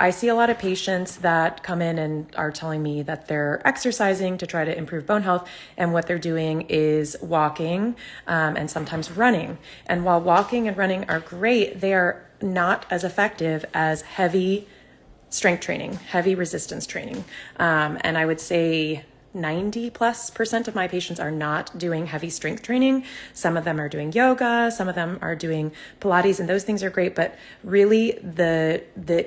I see a lot of patients that come in and are telling me that they're exercising to try to improve bone health, and what they're doing is walking and sometimes running. And while walking and running are great, they are not as effective as heavy strength training, heavy resistance training. And I would say 90+% of my patients are not doing heavy strength training. Some of them are doing yoga, some of them are doing Pilates, and those things are great. But really, the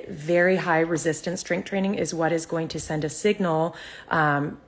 very high resistance strength training is what is going to send a signal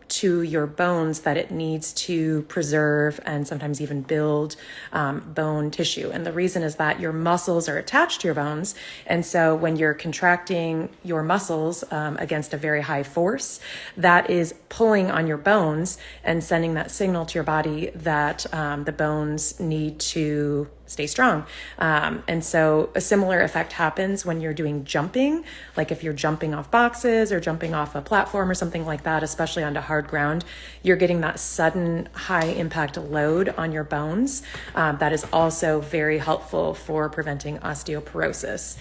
to your bones that it needs to preserve and sometimes even build bone tissue. And the reason is that your muscles are attached to your bones. And so when you're contracting your muscles against a very high force, that is pulling on your bones and sending that signal to your body that the bones need to stay strong. And so a similar effect happens when you're doing jumping, like if you're jumping off boxes or jumping off a platform or something like that, especially onto hard ground, you're getting that sudden high impact load on your bones. That is also very helpful for preventing osteoporosis.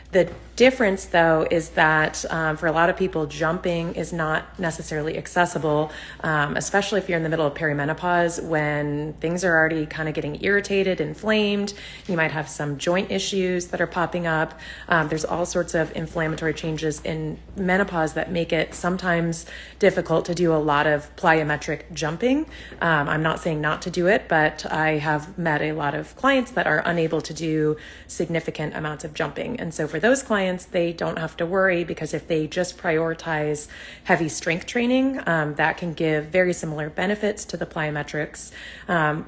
The difference, though, is that for a lot of people, jumping is not necessarily accessible, especially if you're in the middle of perimenopause when things are already kind of getting irritated, inflamed. You might have some joint issues that are popping up. There's all sorts of inflammatory changes in menopause that make it sometimes difficult to do a lot of plyometric jumping. I'm not saying not to do it, but I have met a lot of clients that are unable to do significant amounts of jumping. And so for those clients, they don't have to worry, because if they just prioritize heavy strength training, that can give very similar benefits to the plyometrics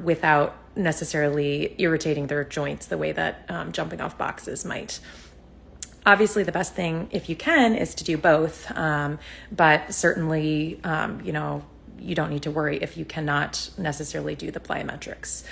without necessarily irritating their joints the way that jumping off boxes might. Obviously, the best thing, if you can, is to do both, but certainly, you don't need to worry if you cannot necessarily do the plyometrics.